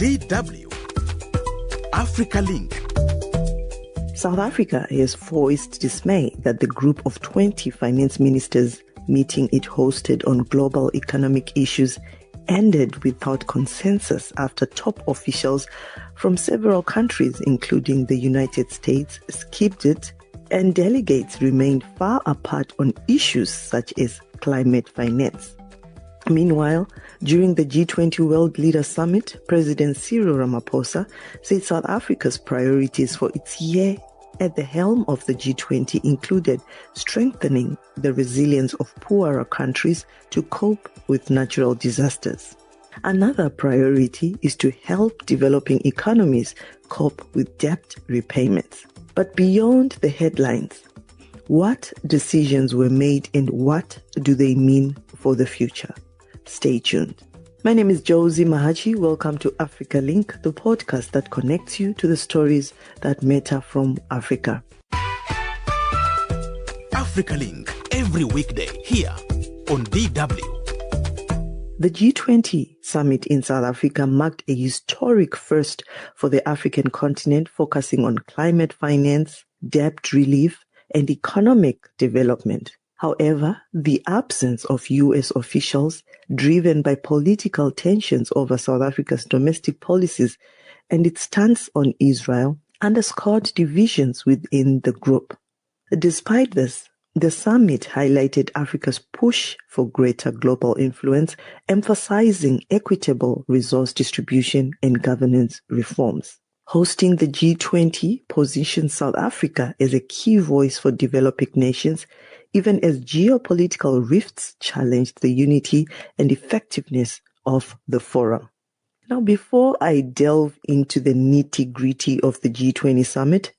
DW Africa Link. South Africa has voiced dismay that the group of 20 finance ministers meeting it hosted on global economic issues ended without consensus after top officials from several countries, including the United States, skipped it, and delegates remained far apart on issues such as climate finance. Meanwhile, during the G20 World Leaders Summit, President Cyril Ramaphosa said South Africa's priorities for its year at the helm of the G20 included strengthening the resilience of poorer countries to cope with natural disasters. Another priority is to help developing economies cope with debt repayments. But beyond the headlines, what decisions were made and what do they mean for the future? Stay tuned. My name is Josey Mahachi. Welcome to Africa Link, the podcast that connects you to the stories that matter from Africa. Africa Link, every weekday here on DW. The G20 summit in South Africa marked a historic first for the African continent, focusing on climate finance, debt relief, and economic development. However, the absence of U.S. officials, driven by political tensions over South Africa's domestic policies and its stance on Israel, underscored divisions within the group. Despite this, the summit highlighted Africa's push for greater global influence, emphasizing equitable resource distribution and governance reforms. Hosting the G20 positions South Africa as a key voice for developing nations, even as geopolitical rifts challenged the unity and effectiveness of the forum. Now, before I delve into the nitty-gritty of the G20 summit,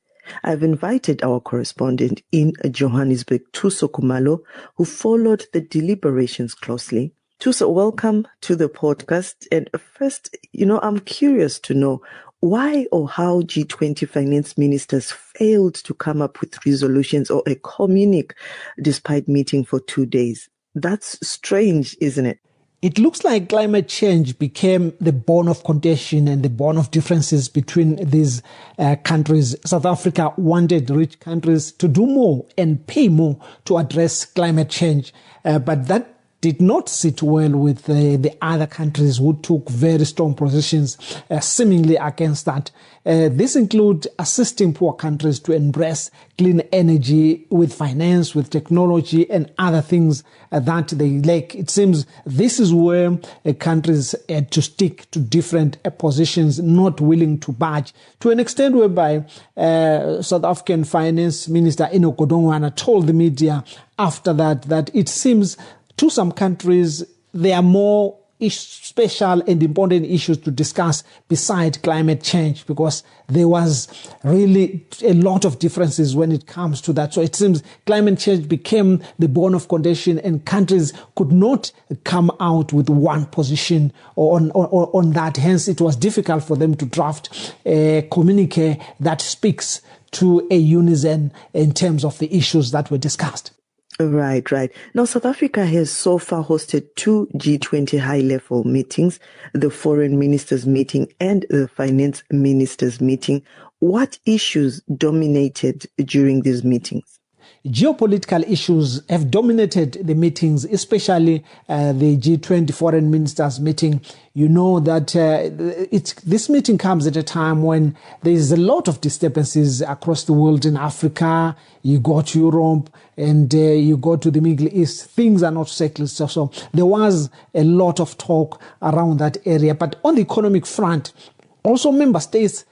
I've invited our correspondent in Johannesburg, Thuso Khumalo, who followed the deliberations closely. Thuso, welcome to the podcast. And first, I'm curious to know why or how G20 finance ministers failed to come up with resolutions or a communique despite meeting for 2 days. That's strange, isn't it? It looks like climate change became the bone of contention and the bone of differences between these countries. South Africa wanted rich countries to do more and pay more to address climate change, but that did not sit well with the other countries who took very strong positions seemingly against that. This includes assisting poor countries to embrace clean energy with finance, with technology and other things that they lack. It seems this is where countries had to stick to different positions, not willing to budge, to an extent whereby South African Finance Minister Enoch Godongwana told the media after that it seems to some countries, there are more special and important issues to discuss beside climate change, because there was really a lot of differences when it comes to that. So it seems climate change became the bone of contention and countries could not come out with one position on that. Hence, it was difficult for them to draft a communique that speaks to a unison in terms of the issues that were discussed. Right. Now, South Africa has so far hosted 2 G20 high-level meetings, the foreign ministers meeting and the finance ministers meeting. What issues dominated during these meetings? Geopolitical issues have dominated the meetings, especially the G20 foreign ministers meeting. You know that this meeting comes at a time when there is a lot of disturbances across the world. In Africa, you go to Europe and you go to the Middle East. Things are not settled. So there was a lot of talk around that area. But on the economic front, also member states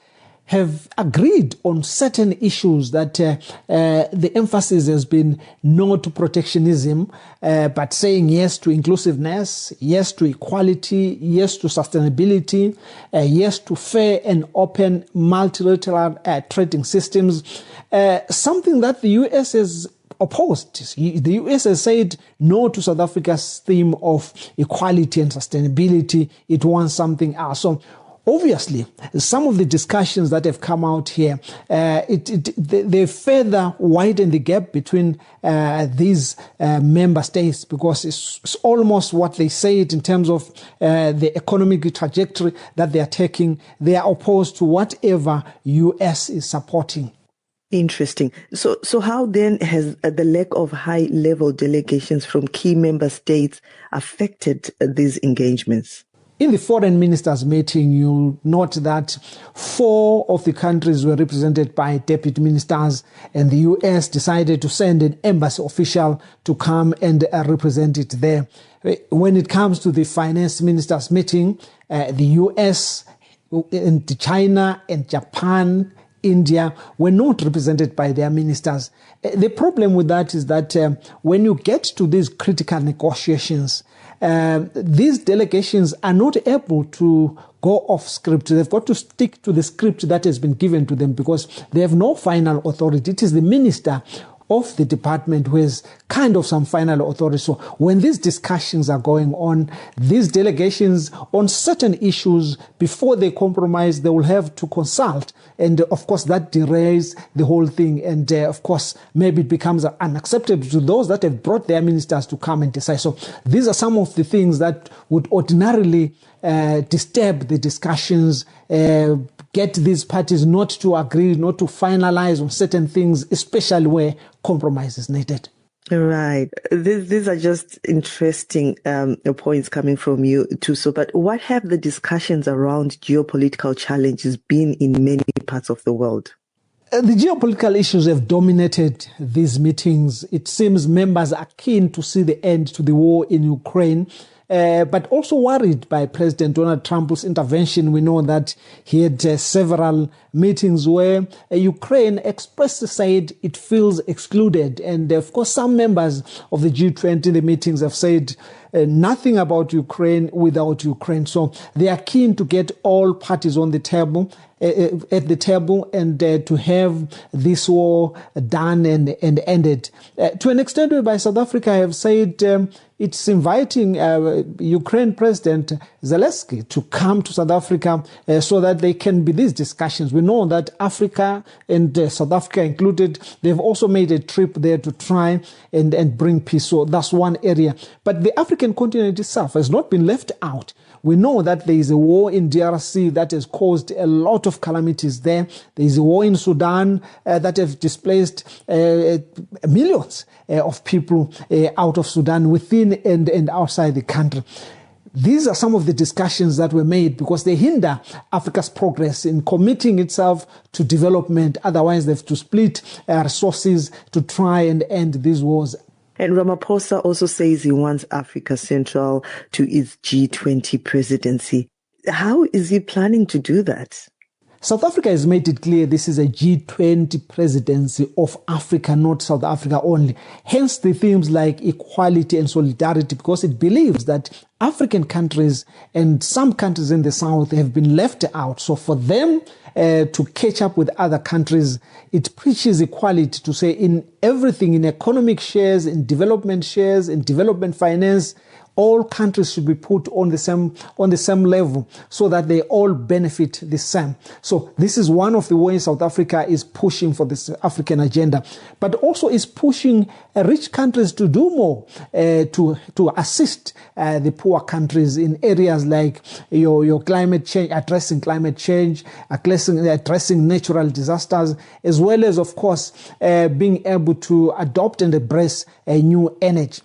have agreed on certain issues that the emphasis has been no to protectionism, but saying yes to inclusiveness, yes to equality, yes to sustainability, yes to fair and open multilateral trading systems, something that the US has opposed. The US has said no to South Africa's theme of equality and sustainability. It wants something else. So Obviously, some of the discussions that have come out here, they further widen the gap between these member states, because it's almost what they say it in terms of the economic trajectory that they are taking. They are opposed to whatever US is supporting. Interesting. So how then has the lack of high-level delegations from key member states affected these engagements? In the foreign ministers' meeting, you'll note that 4 of the countries were represented by deputy ministers, and the US decided to send an embassy official to come and represent it there. When it comes to the finance ministers' meeting, the US and China and Japan, India were not represented by their ministers. The problem with that is that when you get to these critical negotiations, these delegations are not able to go off script. They've got to stick to the script that has been given to them, because they have no final authority. It is the minister of the department who has kind of some final authority. So when these discussions are going on, these delegations on certain issues, before they compromise, they will have to consult. And of course, that derails the whole thing. And of course, maybe it becomes unacceptable to those that have brought their ministers to come and decide. So these are some of the things that would ordinarily disturb the discussions, get these parties not to agree, not to finalize on certain things, especially where compromise is needed. Right. These are just interesting points coming from you, Thuso. But what have the discussions around geopolitical challenges been in many parts of the world? The geopolitical issues have dominated these meetings. It seems members are keen to see the end to the war in Ukraine, but also worried by President Donald Trump's intervention. We know that he had several meetings where Ukraine expressly said it feels excluded. And of course, some members of the G20, the meetings, have said nothing about Ukraine without Ukraine. So they are keen to get all parties on the table, and to have this war done and ended. To an extent whereby South Africa have said it's inviting Ukraine President Zelensky to come to South Africa so that they can be these discussions. We know that Africa and South Africa included, they've also made a trip there to try and bring peace. So that's one area. But the African continent itself has not been left out. We know that there is a war in DRC that has caused a lot of calamities there. There is a war in Sudan that has displaced millions of people out of Sudan, within and outside the country. These are some of the discussions that were made because they hinder Africa's progress in committing itself to development. Otherwise, they have to split resources to try and end these wars. And Ramaphosa also says he wants Africa central to its G20 presidency. How is he planning to do that? South Africa has made it clear this is a G20 presidency of Africa, not South Africa only. Hence the themes like equality and solidarity, because it believes that African countries and some countries in the South have been left out. So for them to catch up with other countries, it preaches equality to say in everything, in economic shares, in development finance, all countries should be put on the same level so that they all benefit the same. So this is one of the ways South Africa is pushing for this African agenda, but also is pushing rich countries to do more to assist the poor countries in areas like your climate change, addressing climate change, addressing natural disasters, as well as, of course, being able to adopt and embrace a new energy.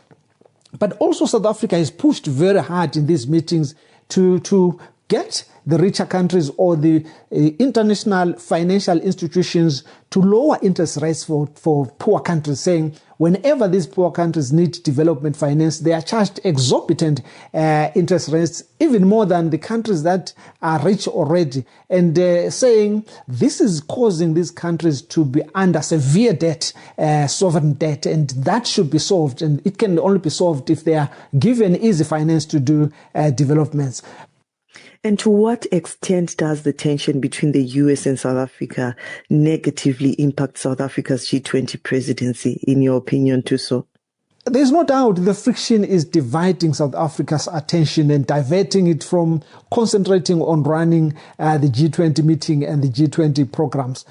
But also South Africa has pushed very hard in these meetings to get the richer countries or the international financial institutions to lower interest rates for poor countries, saying whenever these poor countries need development finance, they are charged exorbitant interest rates, even more than the countries that are rich already, and saying this is causing these countries to be under severe debt, sovereign debt, and that should be solved. And it can only be solved if they are given easy finance to do developments. And to what extent does the tension between the US and South Africa negatively impact South Africa's G20 presidency, in your opinion, Thuso? There's no doubt the friction is dividing South Africa's attention and diverting it from concentrating on running the G20 meeting and the G20 programs.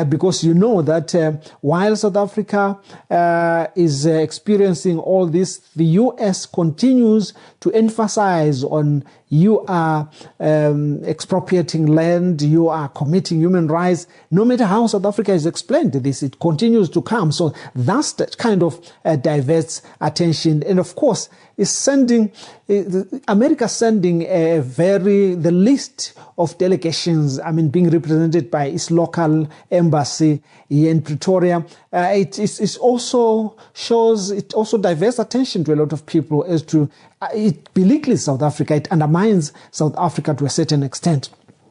Because you know that while South Africa is experiencing all this, the US continues to emphasize on you are expropriating land, you are committing human rights. No matter how South Africa has explained this, it continues to come. So that's that kind of diverts attention. And of course, is sending, America sending the list of delegations, being represented by its local embassy here in Pretoria. It also diverts attention to a lot of people as to, it belittles South Africa, it undermines South Africa to a certain extent.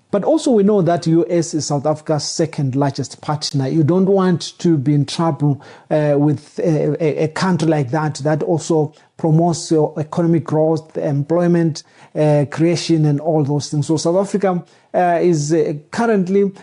But also we know that US is South Africa's second largest partner. You don't want to be in trouble with a country like that also promotes your economic growth, employment creation and all those things. So South Africa is currently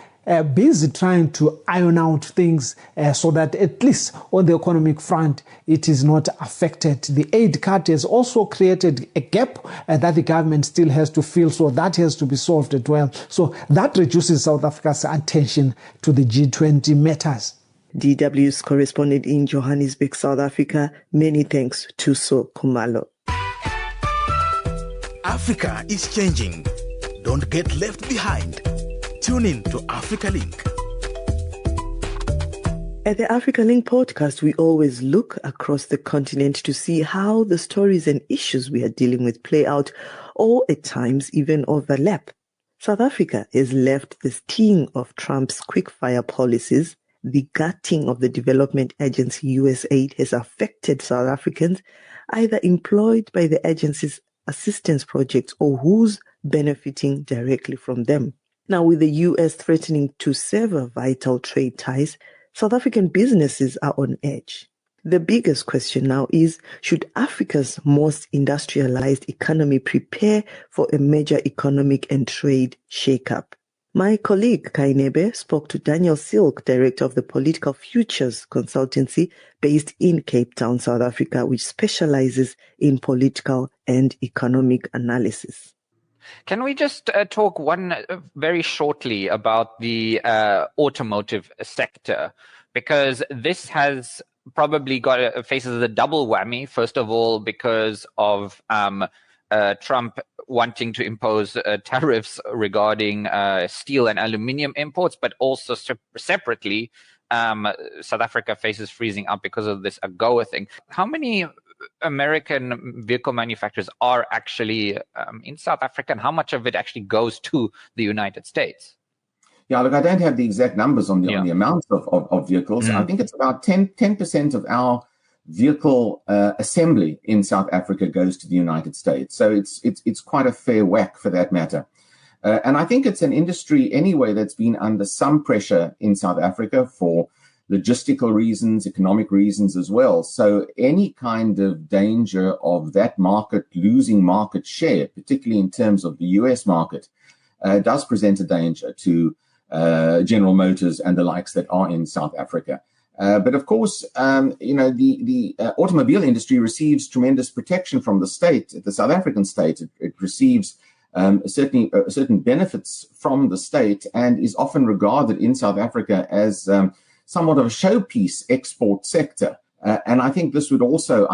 busy trying to iron out things so that at least on the economic front, it is not affected. The aid cut has also created a gap that the government still has to fill, so that has to be solved as well. So that reduces South Africa's attention to the G20 matters. DW's correspondent in Johannesburg, South Africa. Many thanks to Thuso Khumalo. Africa is changing. Don't get left behind. Tune in to Africa Link. At the Africa Link podcast, we always look across the continent to see how the stories and issues we are dealing with play out, or at times even overlap. South Africa has left the sting of Trump's quickfire policies. The gutting of the development agency USAID has affected South Africans either employed by the agency's assistance projects or who's benefiting directly from them. Now, with the US threatening to sever vital trade ties, South African businesses are on edge. The biggest question now is, should Africa's most industrialized economy prepare for a major economic and trade shakeup? My colleague Kainebe spoke to Daniel Silke, director of the Political Futures Consultancy based in Cape Town, South Africa, which specializes in political and economic analysis. Can we just talk very shortly about the automotive sector? Because this has probably faces a double whammy. First of all, because of Trump wanting to impose tariffs regarding steel and aluminium imports, but also separately, South Africa faces freezing up because of this AGOA thing. How many American vehicle manufacturers are actually in South Africa, and how much of it actually goes to the United States? Yeah, look, I don't have the exact numbers on the amounts of vehicles. I think it's about 10% of our vehicle assembly in South Africa goes to the United States. So it's quite a fair whack for that matter. And I think it's an industry anyway that's been under some pressure in South Africa for logistical reasons, economic reasons as well. So any kind of danger of that market losing market share, particularly in terms of the US market, does present a danger to General Motors and the likes that are in South Africa. But of course, the automobile industry receives tremendous protection from the state, the South African state. It receives certain benefits from the state and is often regarded in South Africa as somewhat of a showpiece export sector. And I think this would also,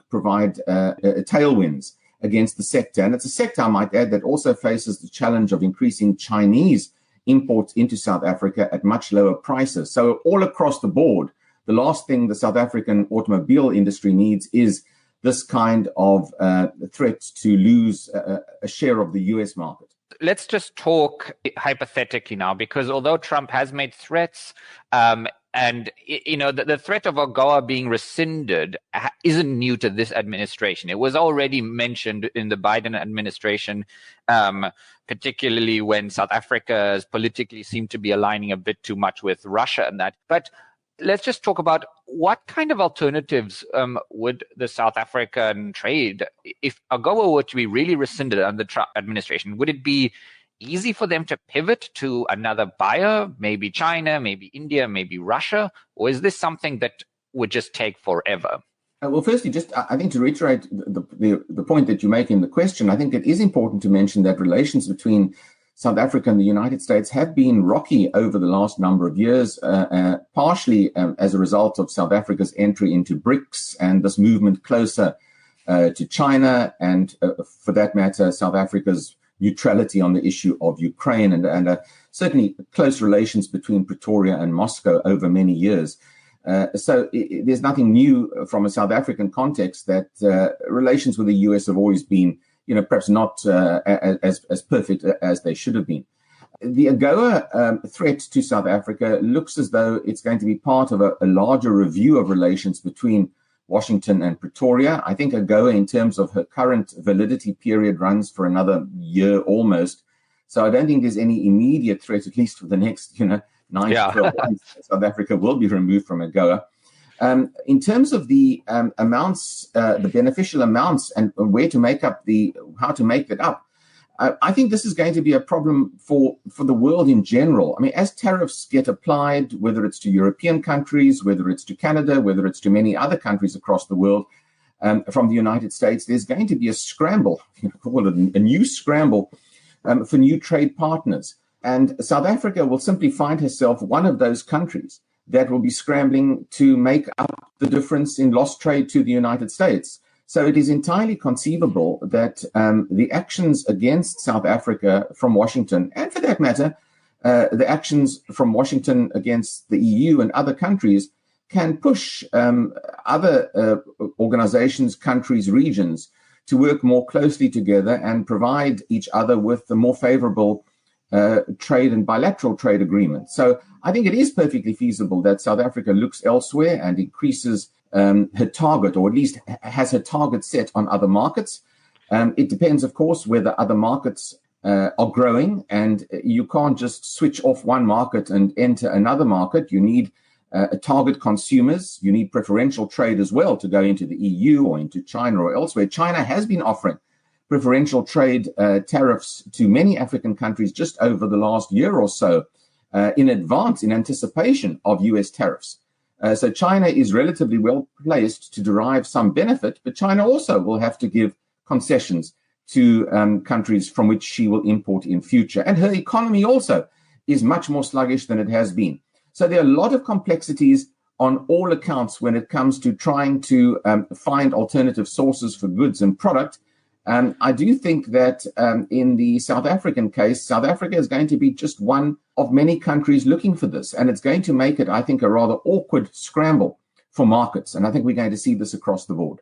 provide tailwinds against the sector. And it's a sector, I might add, that also faces the challenge of increasing Chinese imports into South Africa at much lower prices. So all across the board, the last thing the South African automobile industry needs is this kind of threat to lose a share of the US market. Let's just talk hypothetically now, because although Trump has made threats, and the threat of AGOA being rescinded isn't new to this administration. It was already mentioned in the Biden administration, particularly when South Africa politically seemed to be aligning a bit too much with Russia and that. But let's just talk about what kind of alternatives would the South African trade, if AGOA were to be really rescinded under the Trump administration, would it be easy for them to pivot to another buyer, maybe China, maybe India, maybe Russia? Or is this something that would just take forever? Well, firstly, just I think to reiterate the point that you make in the question, I think it is important to mention that relations between South Africa and the United States have been rocky over the last number of years, partially as a result of South Africa's entry into BRICS and this movement closer to China, and for that matter, South Africa's neutrality on the issue of Ukraine, and certainly close relations between Pretoria and Moscow over many years. So there's nothing new from a South African context that relations with the US have always been, perhaps not as perfect as they should have been. The AGOA threat to South Africa looks as though it's going to be part of a larger review of relations between Washington and Pretoria. I think AGOA, in terms of her current validity period, runs for another year almost. So I don't think there's any immediate threat, at least for the next, 9 to 12 months. South Africa will be removed from AGOA. In terms of the amounts, the beneficial amounts, and how to make that up, I think this is going to be a problem for the world in general. I mean, as tariffs get applied, whether it's to European countries, whether it's to Canada, whether it's to many other countries across the world, from the United States, there's going to be a scramble, call it a new scramble for new trade partners. And South Africa will simply find herself one of those countries that will be scrambling to make up the difference in lost trade to the United States. So it is entirely conceivable that the actions against South Africa from Washington, and for that matter, the actions from Washington against the EU and other countries, can push other organizations, countries, regions to work more closely together and provide each other with the more favorable trade and bilateral trade agreements. So I think it is perfectly feasible that South Africa looks elsewhere and increases her target, or at least has her target set on other markets. It depends, of course, whether other markets are growing, and you can't just switch off one market and enter another market. You need target consumers. You need preferential trade as well to go into the EU or into China or elsewhere. China has been offering preferential trade tariffs to many African countries just over the last year or so in advance, in anticipation of US tariffs. So China is relatively well placed to derive some benefit, but China also will have to give concessions to countries from which she will import in future. And her economy also is much more sluggish than it has been. So there are a lot of complexities on all accounts when it comes to trying to find alternative sources for goods and product. I do think that in the South African case, South Africa is going to be just one of many countries looking for this. And it's going to make it, I think, a rather awkward scramble for markets. And I think we're going to see this across the board.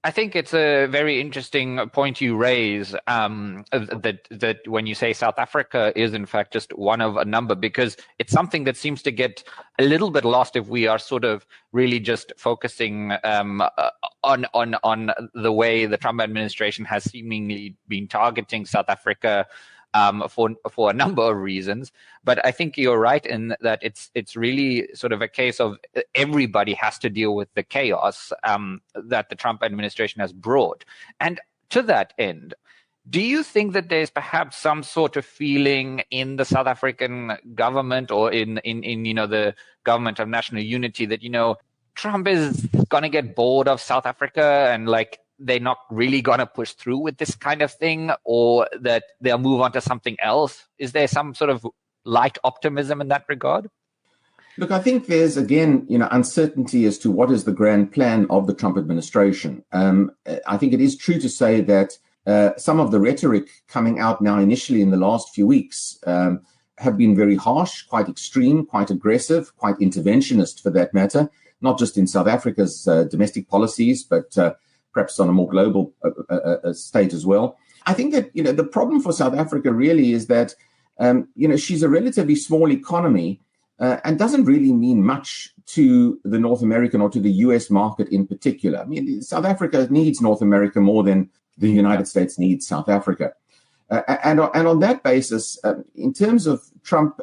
I think it's a very interesting point you raise, that when you say South Africa is in fact just one of a number, because it's something that seems to get a little bit lost if we are sort of really just focusing on the way the Trump administration has seemingly been targeting South Africa for a number of reasons. But I think you're right in that it's really sort of a case of everybody has to deal with the chaos that the Trump administration has brought. And to that end, do you think that there's perhaps some sort of feeling in the South African government or in the government of national unity that, Trump is going to get bored of South Africa and they're not really going to push through with this kind of thing, or that they'll move on to something else? Is there some sort of light optimism in that regard? Look, I think there's, again, uncertainty as to what is the grand plan of the Trump administration. I think it is true to say that some of the rhetoric coming out now initially in the last few weeks have been very harsh, quite extreme, quite aggressive, quite interventionist for that matter, not just in South Africa's domestic policies, but perhaps on a more global state as well. I think that, the problem for South Africa really is that, she's a relatively small economy and doesn't really mean much to the North American or to the US market in particular. I mean, South Africa needs North America more than the United States needs South Africa. And on that basis, in terms of Trump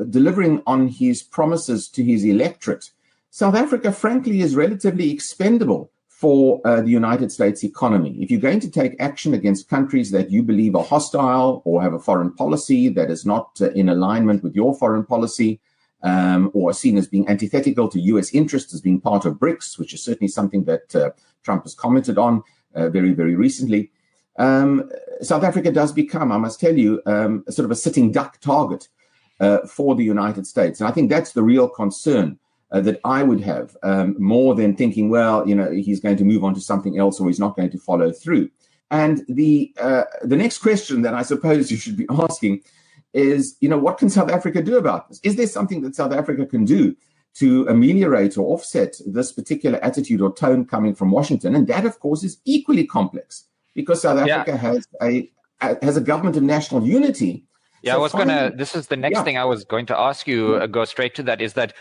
delivering on his promises to his electorate, South Africa, frankly, is relatively expendable for the United States economy. If you're going to take action against countries that you believe are hostile or have a foreign policy that is not in alignment with your foreign policy, or seen as being antithetical to US interests as being part of BRICS, which is certainly something that Trump has commented on very, very recently. South Africa does become, I must tell you, a sort of a sitting duck target for the United States. And I think that's the real concern that I would have, more than thinking, well, he's going to move on to something else or he's not going to follow through. And the next question that I suppose you should be asking is, what can South Africa do about this? Is there something that South Africa can do to ameliorate or offset this particular attitude or tone coming from Washington? And that, of course, is equally complex because South Africa has a government of national unity. Yeah, so this is the next thing I was going to ask you, go straight to that, is that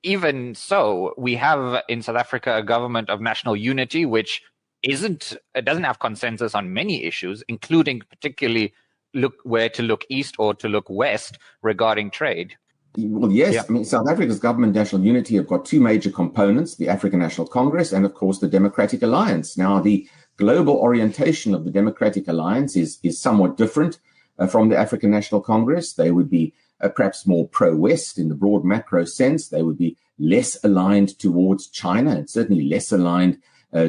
even so, we have in South Africa a government of national unity, which doesn't have consensus on many issues, including particularly where to look east or to look west regarding trade. Well, yes. Yeah. I mean, South Africa's government national unity have got two major components, the African National Congress and, of course, the Democratic Alliance. Now, the global orientation of the Democratic Alliance is somewhat different from the African National Congress. They would be perhaps more pro-West in the broad macro sense. They would be less aligned towards China and certainly less aligned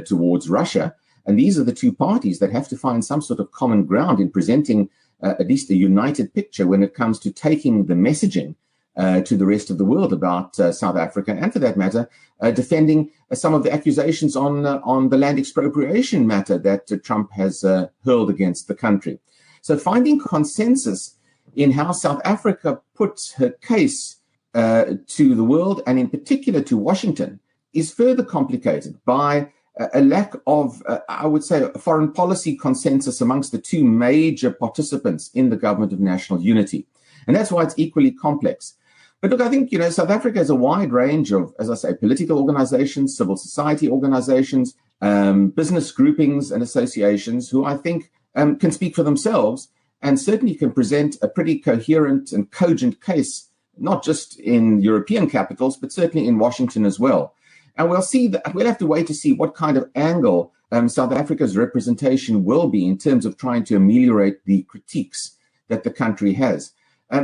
towards Russia. And these are the two parties that have to find some sort of common ground in presenting at least a united picture when it comes to taking the messaging to the rest of the world about South Africa, and for that matter, defending some of the accusations on the land expropriation matter that Trump has hurled against the country. So finding consensus in how South Africa puts her case to the world, and in particular to Washington, is further complicated by a lack of, I would say, a foreign policy consensus amongst the two major participants in the government of national unity. And that's why it's equally complex. But look, I think, South Africa has a wide range of, as I say, political organizations, civil society organizations, business groupings and associations who I think can speak for themselves and certainly can present a pretty coherent and cogent case, not just in European capitals, but certainly in Washington as well. And we'll have to wait to see what kind of angle South Africa's representation will be in terms of trying to ameliorate the critiques that the country has.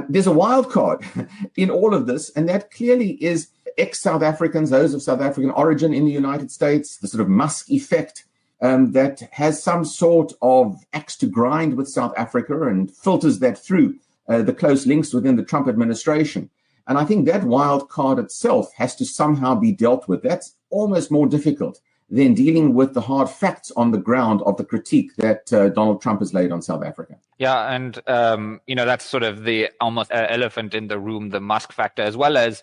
There's a wild card in all of this, and that clearly is ex-South Africans, those of South African origin in the United States, the sort of Musk effect that has some sort of axe to grind with South Africa and filters that through the close links within the Trump administration. And I think that wild card itself has to somehow be dealt with. That's almost more difficult than dealing with the hard facts on the ground of the critique that Donald Trump has laid on South Africa. Yeah, and, that's sort of the almost elephant in the room, the Musk factor, as well as,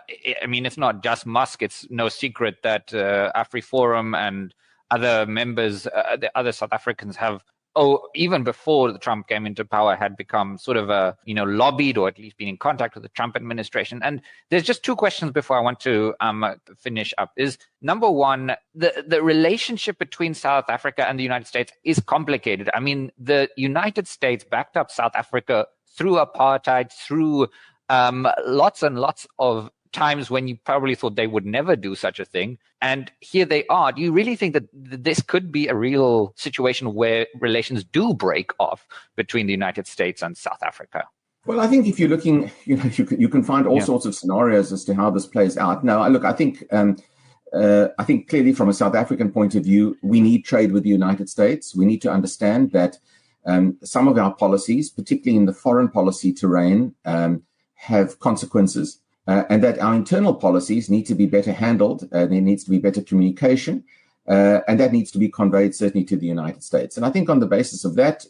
it's not just Musk. It's no secret that AfriForum and other members, the other South Africans have, even before Trump came into power, had become sort of lobbied or at least been in contact with the Trump administration. And there's just two questions before I want to finish up. Is number one, the relationship between South Africa and the United States is complicated. I mean, the United States backed up South Africa through apartheid, through lots and lots of times when you probably thought they would never do such a thing. And here they are. Do you really think that this could be a real situation where relations do break off between the United States and South Africa? Well, I think if you're looking, you can find all sorts of scenarios as to how this plays out. Now, look, I think clearly from a South African point of view, we need trade with the United States. We need to understand that some of our policies, particularly in the foreign policy terrain, have consequences. And that our internal policies need to be better handled. There needs to be better communication, and that needs to be conveyed certainly to the United States. And I think on the basis of that,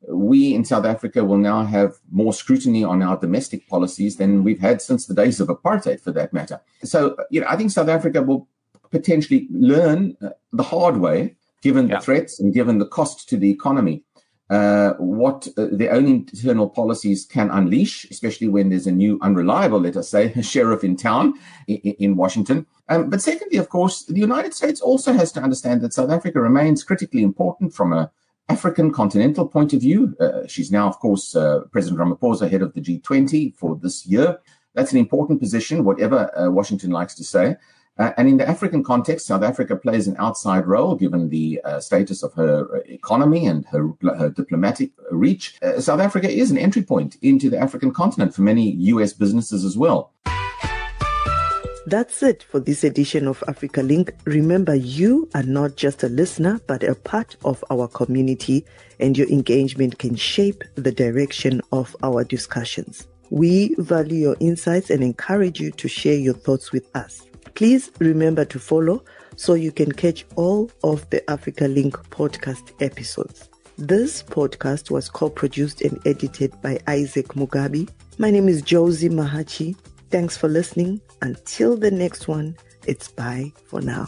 we in South Africa will now have more scrutiny on our domestic policies than we've had since the days of apartheid, for that matter. So, I think South Africa will potentially learn the hard way, given the threats and given the cost to the economy, what their own internal policies can unleash, especially when there's a new unreliable, let us say, sheriff in town in Washington. But secondly, of course, the United States also has to understand that South Africa remains critically important from an African continental point of view. She's now, of course, President Ramaphosa, head of the G20 for this year. That's an important position, whatever Washington likes to say. And in the African context, South Africa plays an outside role given the status of her economy and her diplomatic reach. South Africa is an entry point into the African continent for many U.S. businesses as well. That's it for this edition of Africa Link. Remember, you are not just a listener, but a part of our community, and your engagement can shape the direction of our discussions. We value your insights and encourage you to share your thoughts with us. Please remember to follow so you can catch all of the Africa Link podcast episodes. This podcast was co-produced and edited by Isaac Mugabi. My name is Josey Mahachi. Thanks for listening. Until the next one, it's bye for now.